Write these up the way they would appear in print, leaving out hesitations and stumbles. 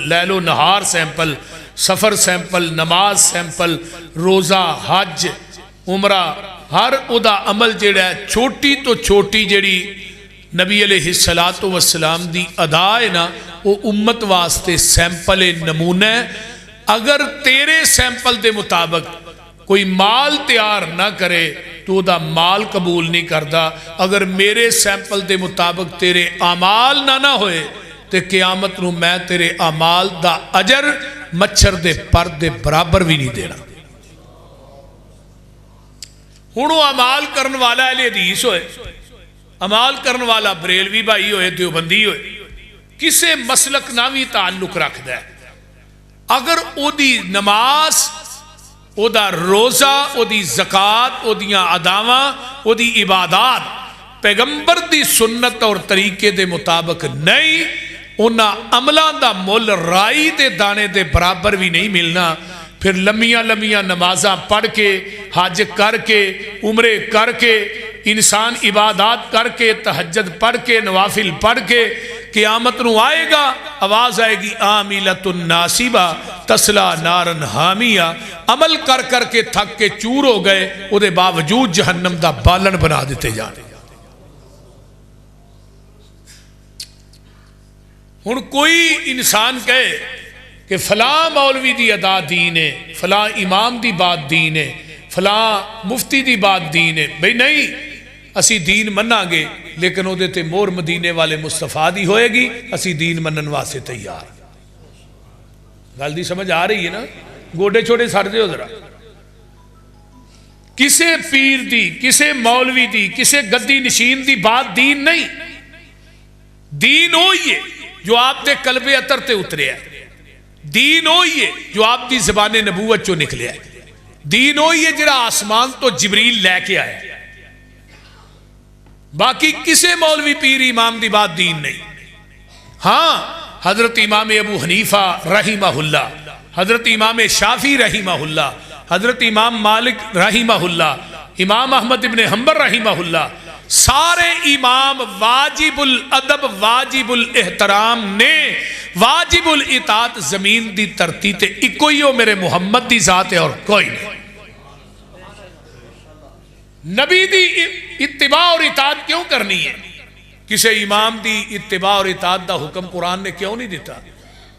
لیل و نہار سیمپل، سفر سیمپل، نماز سیمپل، روزہ، حج، عمرہ، ہر ادا عمل جڑا ہے چھوٹی تو چھوٹی جڑی نبی علیہ السلام دی ادا ہے نا وہ امت واسطے سیمپل نمونہ ہے۔ اگر تیرے سیمپل دے مطابق کوئی مال تیار نہ کرے تو دا مال قبول نہیں کردا، اگر میرے سیمپل دے مطابق تیرے اعمال نہ ہوئے تے قیامت نو میں تیرے اعمال دا اجر مچھر دے پر دے برابر بھی نہیں دینا۔ ہونوں اعمال کرن والا اہل حدیث ہوئے، عمال کرن والا بریلوی بھائی ہوئے، دیوبندی ہوئے، کسے مسلک نہ بھی تعلق رکھدا ہے، اگر او دی نماز، او دا روزہ، او دی زکاة، او دیاں اداواں، او دی عبادات پیغمبر دی سنت اور طریقے دے مطابق نہیں، انہاں عملان دا مول رائی دے دانے دے برابر بھی نہیں ملنا۔ پھر لمیاں لمیاں نمازاں پڑھ کے، حج کر کے، عمرے کر کے، انسان عبادات کر کے، تہجد پڑھ کے، نوافل پڑھ کے قیامت نو آئے گا، آواز آئے گی عاملۃ ناصبہ تسلا نارن حامیہ، عمل کر کر کے تھک کے چور ہو گئے، او دے باوجود جہنم دا بالن بنا دیتے جانے۔ ہن کوئی انسان کہے کہ فلاں مولوی دی ادا دین ہے، فلاں امام دی بات دین ہے، فلاں مفتی دی بات دین ہے، بھئی نہیں، اسی دین مننا گے لیکن او دیتے مور مدینے والے مصطفیٰ دی ہوئے گی، اسی دین منن واسے تیار۔ گل دی سمجھ آ رہی ہے نا؟ گوڑے چھوڑے سڑ دے ہو ذرا۔ کسے پیر دی، کسے مولوی دی، کسے گدی نشین دی بات دین نہیں، دین ہوئی ہے جو آپ دے قلب اطر تے اترے ہے، دین ہوئی ہے جو آپ دی زبان نبوت چو نکلے ہے، دین ہوئی ہے جڑا آسمان تو جبریل لے کے آئے۔ باقی کسے مولوی پیر امام دی بات دین نہیں۔ ہاں حضرت امام ابو حنیفہ رحمہ اللہ، حضرت امام شافعی رحمہ اللہ، حضرت امام مالک رحمہ اللہ، امام احمد ابن حنبل رحمہ اللہ، سارے امام واجب الادب، واجب الاحترام نے واجب الاطاعت زمین دی ترتی تے اکوئی ہو میرے محمد دی ذات ہے اور کوئی نہیں۔ نبی دی اتباع اور اطاعت کیوں کرنی ہے؟ کسے امام دی اتباع اور اطاعت دا حکم قرآن نے کیوں نہیں دیتا؟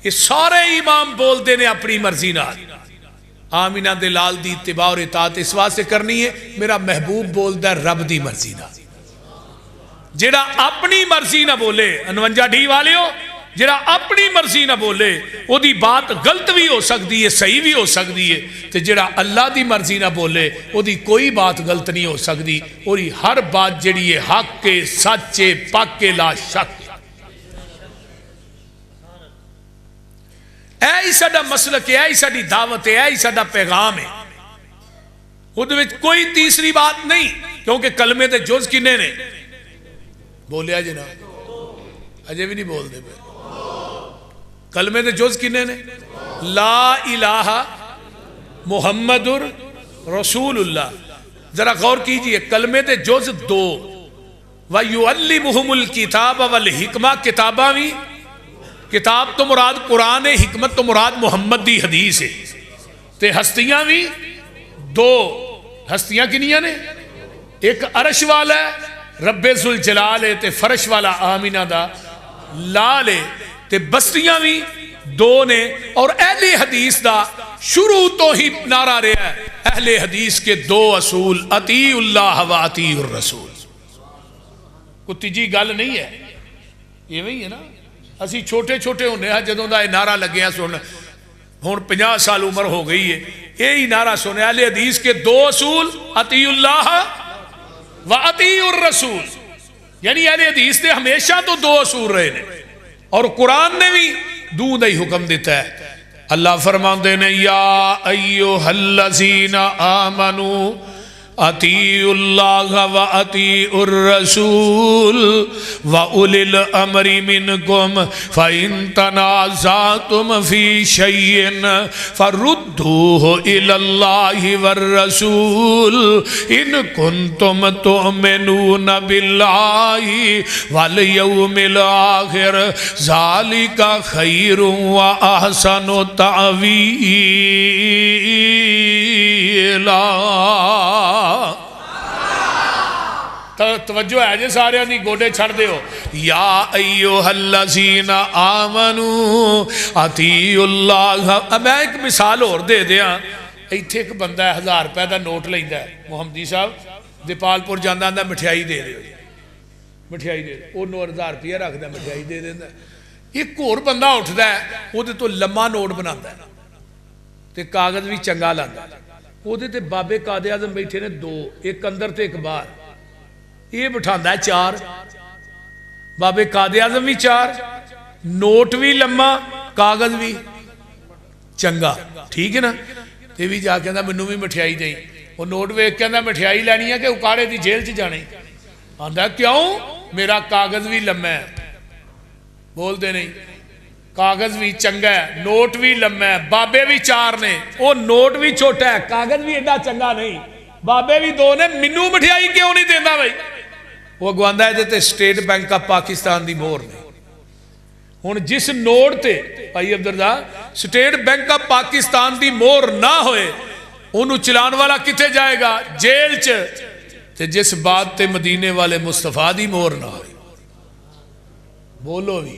یہ سارے امام بول دینے اپنی مرضی نہ، آمینہ دے لال دی اتباع اور اطاعت اس واسطے کرنی ہے میرا محبوب بول دا رب دی مرضی نہ۔ جڑا اپنی مرضی نہ بولے، 49 ڈھی والے ہو، جڑا اپنی مرضی نہ بولے وہ دی بات غلط بھی ہو سکتی ہے، صحیح بھی ہو سکتی ہے، تے جڑا اللہ دی مرضی نہ بولے وہ دی کوئی بات غلط نہیں ہو سکتی، اور ہر بات جڑی ہے حق کے، سچے، پاک کے، لا شک۔ اے ہی ساڈا مسلک ہے، اے ہی ساڈی دعوت ہے، اے ہی ساڈا پیغام ہے، خود وچ کوئی تیسری بات نہیں، کیونکہ کلمے دے جز کنے نے بولیا جناب، اجے بھی نہیں بول دے پہ، کلمے دے جز کنے نے؟ لا الہ محمد رسول اللہ۔ ذرا غور کیجئے، کلمے دے جز 2، وَيُعَلِّمُهُمُ الْكِتَابَ وَالْحِکْمَةَ، کتاباں بھی، کتاب تو مراد قرآن ہے، حکمت تو مراد محمد دی حدیث ہے، تے ہستیاں بھی 2، ہستیاں کنیاں نے؟ ایک عرش والا ہے رب ذوالجلال ہے، تے فرش والا آمینہ دا لال ہے، تے بستیاں بھی 2 نے، اور اہل حدیث دا شروع تو ہی نعرہ رہا ہے، اہل حدیث کے 2 اصول، اطیع اللہ و اطیع الرسول۔ کوئی تیجی گل نہیں ہے، یہ وہی ہے نا؟ اسی چھوٹے چھوٹے ہونے ہیں جدوں دا یہ نعرہ لگے ہیں سننا، ہون 50 سال عمر ہو گئی ہے، یہی نعرہ سنے، اہل حدیث کے 2 اصول، اطیع اللہ و اطیع الرسول، یعنی اہل حدیث نے ہمیشہ تو 2 اصول رہے نے، اور قرآن نے بھی دودھ ہی حکم دیتا ہے۔ اللہ فرماندے نے یا ایھا الذین آمنوا اطیعوا اللہ و اطیعوا الرسول و اولی الامر منکم فإن تنازعتم فی شیء فردوہ الی اللہ والرسول ان کنتم تؤمنون باللہ والیوم الآخر ذالک خیر و احسن تعویلا۔ توجہ ہے جی سارے نہیں گوڑے چھڑ دے ہو۔ یا ایوہ الذین آمنوا اطیعوا اللہ۔ اب میں ایک مثال اور دے دیا، ایتھے ایک بندہ ہے 1000 روپے دا نوٹ لیندا ہے، محمدی صاحب دیپال پور جاندہ آندہ مٹھائی دے دے، مٹھائی دے دے، وہ 1000 روپیہ رکھ دا مٹھائی دے دے۔ ایک اور بندہ اٹھدا ہے، وہ دے تو لمحہ نوٹ بناتا ہے تے کاغذ بھی چنگا لاندا ہے، وہ دے تے بابے قائد اعظم بیٹھے نے 2، ایک اندر تے ایک باہر، یہ بٹھاندا ہے 4، بابے قائد اعظم بھی 4، نوٹ بھی لمحہ کاغذ بھی چنگا، ٹھیک ہے نا؟ یہ بھی جا کے اندہ منو بھی مٹھائی دیں، وہ نوٹ ویک کے اندہ مٹھائی لینی ہے کہ اکاڑے دی جیل چ جانے، آندہ ہے کیوں؟ میرا کاغذ بھی لمحہ ہے، بول دے نہیں، کاغذ بھی چنگا ہے، نوٹ بھی لمحہ ہے، بابے بھی 4 نے، وہ نوٹ بھی چھوٹا ہے، کاغذ بھی ایڈا چنگا نہیں، بابے بھی 2 نے، منو مٹھائی کیوں نہیں دینا بھائی؟ وہ گواندہ ہے دیتے اسٹیٹ بینک کا پاکستان دی مور نے، ہن جس نوٹ تے بھائی عبدالرضا اسٹیٹ بینک کا پاکستان دی مور نہ ہوئے انہوں چلان والا کتے جائے گا؟ جیل چ۔ تے جس بات تے مدینے والے مصطفیٰ دی مور نہ ہوئے، بولو بھی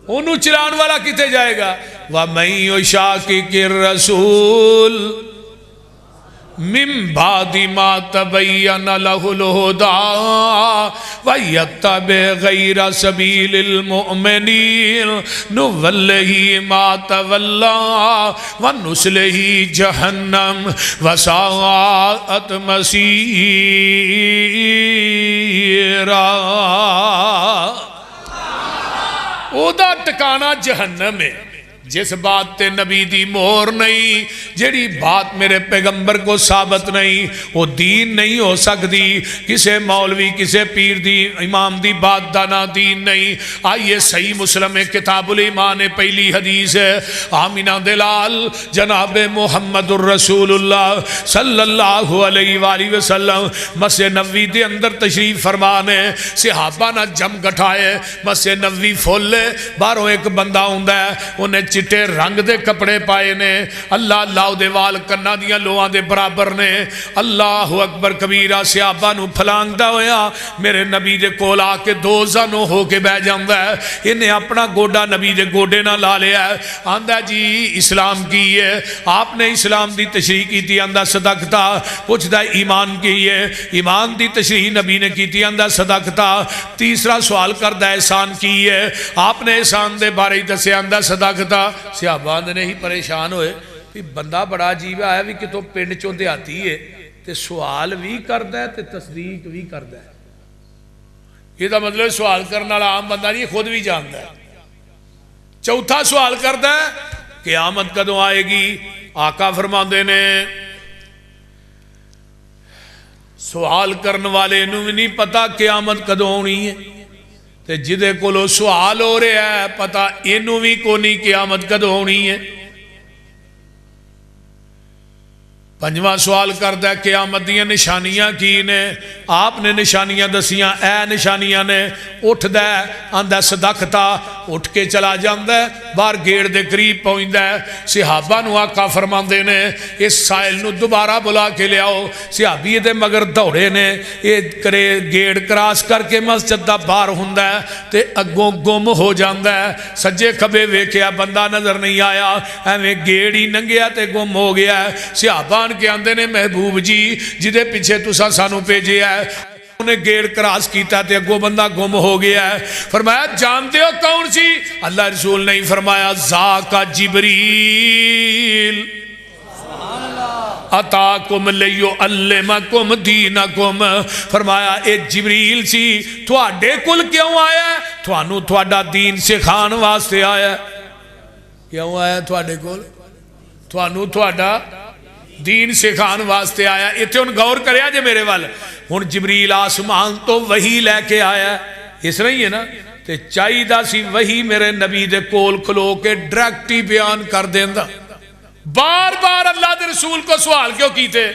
انہوں چلان والا کتے جائے گا؟ وَمَن يُشَاقِقِ الرَّسُولَ من بعد ما تبین لہ الہدی ویتبع غیر سبیل المؤمنین نولہ ما تولی ونصلہ جہنم وساءت مصیرا۔ او دا ٹکانا جہنم ہے۔ جس بات تے نبی دی مور نہیں، جیڑی بات میرے پیغمبر کو ثابت نہیں، وہ دین نہیں ہو سکتی، کسے مولوی کسے پیر دی امام دی بات دانا دین نہیں۔ آئیے صحیح مسلم کتاب الایمان پہلی حدیث ہے، آمینہ دلال جناب محمد الرسول اللہ صلی اللہ علیہ وآلہ وسلم مسجد نبوی دے اندر تشریف فرمانے، صحابہ نہ جم گٹھائے، مسجد نبوی فولے، باہروں ایک بندہ ہوندہ ہے، انہیں چٹے رنگ دے کپڑے پائے نے، اللہ اللہ دے وال کنہ دیا لوہاں دے برابر نے، اللہ اکبر کبیرہ، صحابہ نو پھلانگ دا ہویا، میرے نبی دے کول آ کے 2 زنوں ہو کے بہ جاندہ ہے، انہیں اپنا گوڑا نبی دے گوڑے نہ لا لیا ہے، آندہ جی اسلام کی ہے، آپ نے اسلام دی تشریح کی تھی، آندہ صدقتا، پوچھ دا ایمان کی ہے، ایمان دی تشریح نبی نے کی تھی، آندہ صدقتا، تیسرا سوال کردہ احسان کی ہے، آپ نے احسان دے بارے دسے، آندہ صدقتا۔ صحابہ نے ہی پریشان ہوئے کہ بندہ بڑا عجیب آیا بھی کہ تو پنڈ چوں دے آتی ہے تے سوال بھی کردہ ہے تے تصدیق بھی کردہ ہے۔ یہ تو مطلب سوال کرنا عام بندہ نہیں، خود بھی جانتا ہے۔ چوتھا سوال کردہ ہے قیامت کدوں آئے گی؟ آقا فرماندے نے سوال کرن والے نوں بھی نہیں پتا قیامت کدوں ہونی ہے، تے جدے کولو سوال ہو رہے ہیں پتا اینو بھی کونی قیامت کدوں ہونی ہے۔ 5واں سوال کردہ ہے قیامت دیاں نشانیاں کی نے؟ آپ نے نشانیاں دسیاں، اے نشانیاں نے، اٹھ دے آندہ صدقتا، اٹھ کے چلا جاندہ ہے، بار گیڑ دے قریب پہنچ دے، صحابہ نو آقا فرماندے نے اس سائل نو دوبارہ بلا کے لے آؤ، صحابی دے مگر دوڑے نے، یہ کرے گیڑ کراس کر کے مسجد دا بار ہوندہ ہے تے اگوں گم ہو جاندہ ہے، سجے کھبے ویکھیا بندہ نظر نہیں آیا، ایویں گیڑ ہی ننگیا تے گم ہو گیا ہے۔ صحابہ کے آندے نے محبوب جی جدے پیچھے تسا سانو بھیجے ہے، انہیں گیڑ کراس کیتا تے اگو بندہ گم ہو گیا ہے، فرمایا جانتے ہو کون سی؟ اللہ رسول نہیں فرمایا ذاکا جبریل اتاکم لیعلمکم دینکم، فرمایا اے جبریل سی، تھوڑے کل کیوں آیا ہے؟ تھوانو تھوڑا دین سکھان واسطے آیا ہے۔ کیوں آیا ہے تھوڑے کل؟ تھوانو تھوڑا دین سکھان واسطے آیا. اتنے ہوں غور کریا جے میرے وال. ہوں جبریل آسمان تو وہی لے کے آیا, اس طرح ہی ہے نا. تے چاہیے سی وہی میرے نبی دے کول کھلو کے ڈائریکٹ ہی بیان کر دیندا. بار بار اللہ دے رسول کو سوال کیوں کیتے؟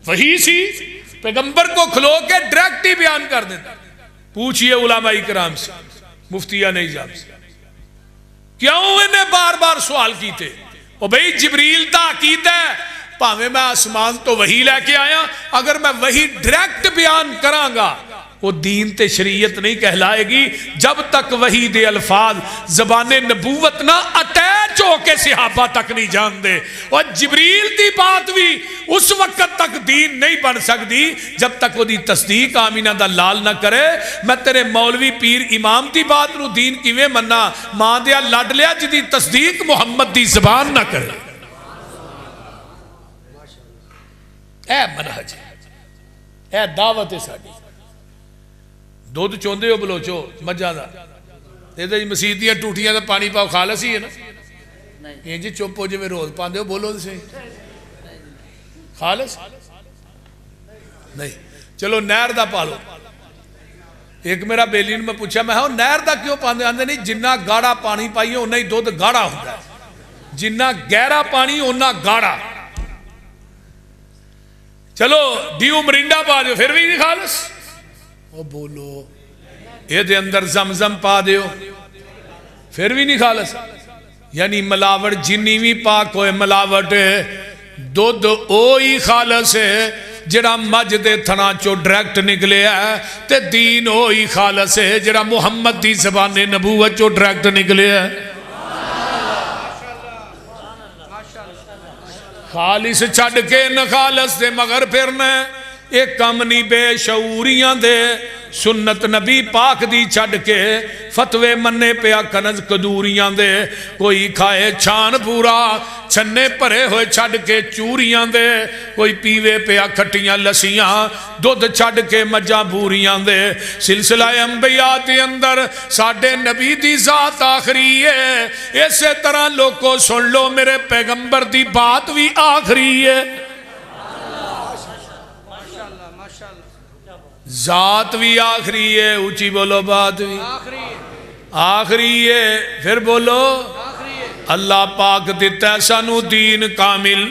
وہی سی پیغمبر کو کھلو کے ڈائریکٹ ہی بیان کر دیتا. پوچھئے علماء کرام سے, مفتیان نظام سے, کیوں انہیں بار بار سوال کیتے؟ او بھئی جبریل دا عقیدہ ہے پاویں میں آسمان تو وہی لے کے آیا, اگر میں وہی ڈائریکٹ بیان کراں گا وہ دین تے شریعت نہیں کہلائے گی جب تک وہی دے الفاظ زبان نبوت نہ اٹیچ ہو کے صحابہ تک نہیں جان دے. اور جبریل دی بات بھی اس وقت تک دین نہیں بن سکتی جب تک وہ دی تصدیق آمینہ دا لال نہ کرے. میں تیرے مولوی پیر امام دی بات نو دین کیویں مننا؟ ماں دیا لڈ لیا جدی تصدیق محمد دی زبان نہ کرے. اے منہج اے دعوت ہے ساری. دودھ چوندے ہو بلوچو مجھا دا یہ مسیح ٹوٹیاں دا پانی پاؤ خالص ہی ہے نا. یہ جی چپ ہو جی میں روز پاندے ہو بولو سے خالص نہیں. چلو نہر دا پالو. ایک میرا بیلی نے میں پوچھا میں ہوں نہر دا کیوں پاندے؟ آندے نہیں جنہ گاڑا پانی پائیے انہ ہی دودھ گاڑا ہوتا ہے, جنہ گہرا پانی انہ گاڑا. چلو ڈیو مرینڈا پا دیو پھر بھی نہیں خالص. وہ بولو یہ دے اندر زمزم پا دیو پھر بھی نہیں خالص. یعنی ملاوٹ جنی بھی پاک ہوئے ملاوٹ دودھ اوہی خالص ہے جڑا مجھ دے تھنا چو ڈائریکٹ نکلے ہے, تے دین اوہی خالص ہے جڑا محمد دی زبان نبوت چو ڈائریکٹ نکلے ہے. خالص چھڑ کے نہ خالص دے مگر پھرنا ایک کم نہیں بے شعوریاں دے. سنت نبی پاک دی چھڑ کے فتوے مننے پیا کنز کدوریاں دے. کوئی کھائے چھان پورا چھنے پرے ہوئے چھڑ کے چوریاں دے. کوئی پیوے پیا کھٹیاں لسیاں دودھ چھڑ کے مجھا بوریاں دے. سلسلہ انبیاء دے اندر ساڑھے نبی دی ذات آخری ہے. اسی طرح لوگوں سن لو میرے پیغمبر دی بات بھی آخری ہے. ذات بھی آخری ہے, اونچی بولو بات بھی آخری ہے. پھر بولو اللہ پاک دیتا ہے سانو دین کامل,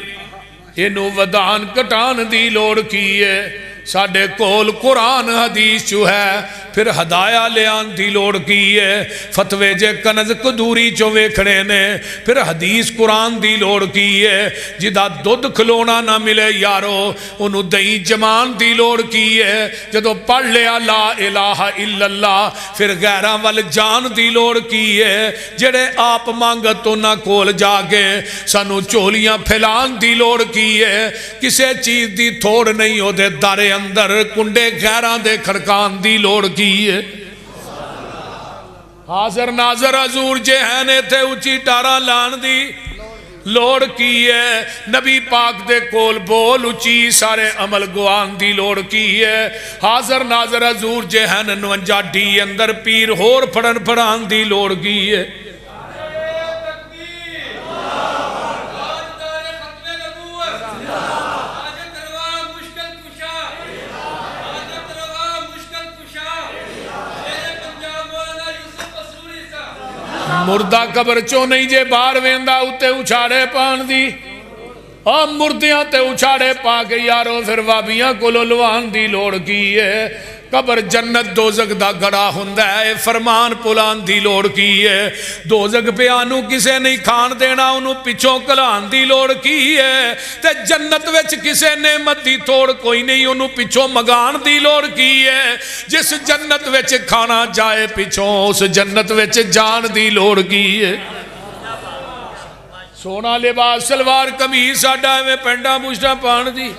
انہوں ودان کٹان دی لوڑ کی ہے. ساڑھے کول قرآن حدیث جو ہے پھر ہدایہ لیان دی لوڑ کی ہے. فتوے جے کنز کدوری جو ویکھنے نے پھر حدیث قرآن دی لوڑ کی ہے. جدہ دودھ کھلونا نہ ملے یارو انہوں دہی جمان دی لوڑ کی ہے. جدو پڑھ لیا لا الہ الا اللہ پھر غیران وال جان دی لوڑ کی ہے. جڑے آپ مانگتو نہ کول جاگے سانو چولیاں پھیلان دی لوڑ کی ہے. کسے چیز دی تھوڑ نہیں ہو دے دارے اندر کنڈے غیران دے کھڑکان دی لوڑ کی ہے. حاضر ناظر حضور جہانے تھے اچھی ٹارا لان دی لوڑ کی ہے. نبی پاک دے کول بول اچھی سارے عمل گوان دی لوڑ کی ہے. حاضر ناظر حضور جہان 49 ڈی اندر پیر ہور پڑھن پڑھان دی لوڑ کی ہے. مردہ قبر چو نہیں جے بار ویندہ اتے اچھاڑے پان دی اور مردیاں تے اچھاڑے پا کے یاروں پھر وابیاں کو لولوان دی لوڑ کی ہے. قبر جنت دوزک دا گڑا ہندہ ہے فرمان پلان دی لوڑ کی ہے. دوزک پہ آنو کسے نہیں کھان دینا انہوں پچھوں کلان دی لوڑ کی ہے. تے جنت وچ کسے نعمت دی توڑ کوئی نہیں انہوں پچھوں مگان دی لوڑ کی ہے. جس جنت وچ کھانا جائے پچھوں اس جنت وچ جان دی لوڑ کی ہے. سونا لباس سلوار قمیض ساڈا میں پینڈا مشٹا پان دی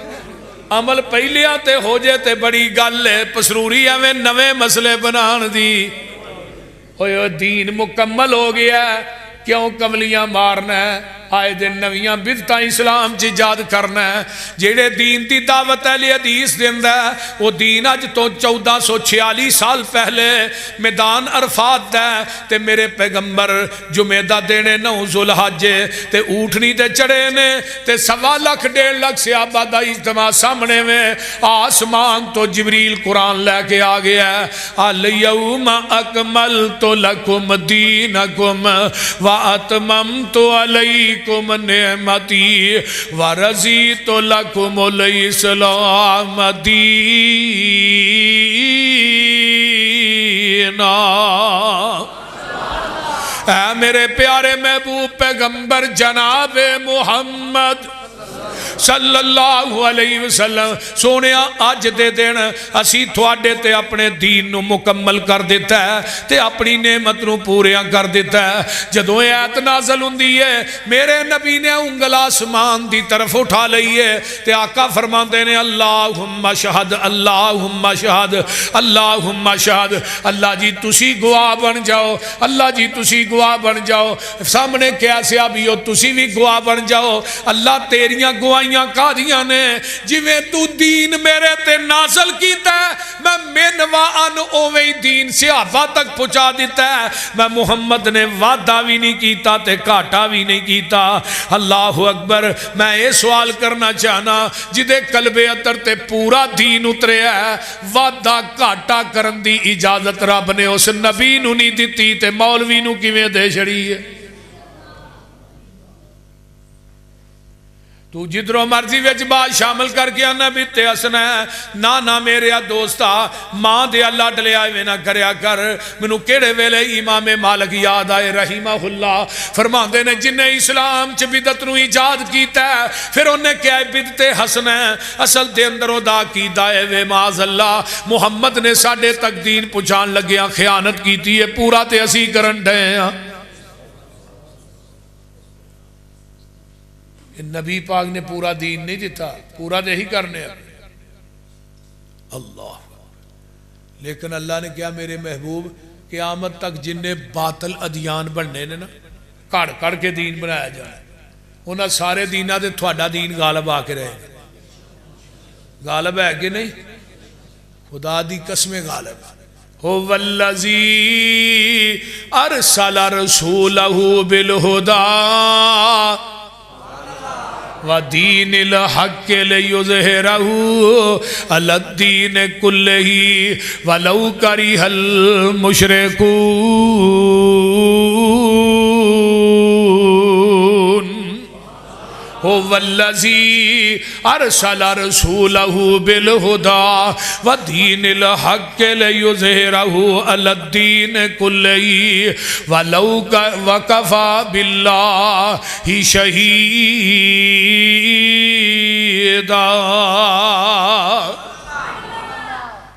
عمل پہلے آتے ہو جے تے بڑی گل ہے. پسروری ہمیں نوے مسئلے بنان دی. دین مکمل ہو گیا کیوں کملیاں مارنا ہے آئے دن نویاں بدتاں اسلام چ ایجاد کرنا ہے جیڑے دین دی دعوت اہل حدیث دیندا ہے وہ دین اج تو 1446 سال پہلے میدان عرفات دا ہے تے میرے پیغمبر جمعہ دا دینے 9 ذوالحج تے اونٹنی تے چڑھے نے تے 1.25 لاکھ 1.5 لاکھ صحابہ دا اجتماع سامنے میں آسمان تو جبریل قرآن لے کے آ گیا ہے الیوم اکملت لکم دینکم واتممت علیکم نعمتی ورضیت لکم الاسلام دینا۔ اے میرے پیارے محبوب پیغمبر جناب محمد صلی اللہ علیہ وسلم سونیا آج دے دن اسی تھوڑے تے اپنے دین نو مکمل کر دیتا ہے تے اپنی نعمت نو پوریاں کر دیتا ہے جدوں ایت نازل ہوندی ہے میرے نبی نے انگل آسمان دی طرف اٹھا لئی ہے تے آقا فرماندے نے اللہم شہد اللہم شہد اللہم شہد اللہ جی تسی گواہ بن جاؤ اللہ جی تسی گواہ بن جاؤ سامنے کیا سیابیو تسی بھی گواہ بن جاؤ اللہ تیریاں گواہیاں کادیاں نے جویں تو دین میرے تے نازل کیتا ہے میں منوا ان اوویں دین صحابہ تک پہنچا دیتا ہے میں محمد نے وعدہ بھی نہیں کیتا تے گھاٹا بھی نہیں کیتا۔ اللہ اکبر۔ میں یہ سوال کرنا چاہنا جدے قلب اطہر تے پورا دین اترے ہے وعدہ گھاٹا کرن دی اجازت رب نے اس نبی نو نہیں دیتی تے مولوی نو کیویں دے چھڑی ہے؟ تو جدروں مرضی وچ بات شامل کر کے آنا بھی تے ہسنا ہے نہ میرے دوستا ماں دے اللہ ڈلے آئے نہ کریا کر۔ منو کیڑے ویلے امام مالک یاد آئے رحمہ اللہ فرماندے نے جن نے اسلام چ بدعت نو ایجاد کیتا ہے پھر انہیں کیا بدعت حسن ہے اصل دے اندروں دا کیتا ہے وے معاذ اللہ محمد نے ساڈے تک دین پہنچان لگیاں خیانت کیتی ہے پورا تے اسی کرن ڈے ہیں۔ نبی پاک نے پورا دین نہیں دیتا پورا دے ہی کرنے اللہ لیکن اللہ نے کیا میرے محبوب قیامت تک جن نے باطل ادیان بننے نے نا کڑ کڑ کے دین بنایا جائے انہاں سارے دینہ دے تھوڑا دین غالب آ کے رہے غالب ہے کہ نہیں خدا دی قسم غالب هو الذی ارسل رسولہ بالہدا وَدِينِ الْحَقِّ لِيُظْهِرَهُ عَلَى الدِّينِ كُلِّهِ وَلَوْ كَرِهَ الْمُشْرِكُونَ هُوَ الَّذِي أَرْسَلَ رَسُولَهُ بِالْهُدَى وَدِينِ الْحَقِّ لِيُظْهِرَهُ عَلَى الدِّينِ كُلِّهِ وَلَوْ وَكَفَى بِاللَّهِ شَهِيدًا۔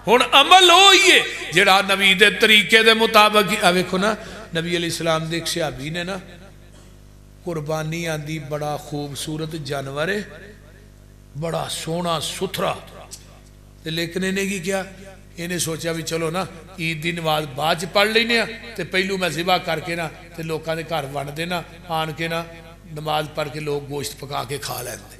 ہن عمل ہوئیے جڑا نبی دے طریقے دے مطابق ویکھو نا نبی علیہ السلام دے ایک صحابی نے نا قربانی آندی بڑا خوبصورت جانور ہے بڑا سونا ستھرا لیکن انہیں کی کیا انہیں سوچا بھی چلو نا عید دی نماز بعد پڑھ لینے تے پہلو میں ذبح کر کے نا تے لوکاں دے گھر ون دینا آن کے نا نماز پڑھ کے لوگ گوشت پکا کے کھا لیندے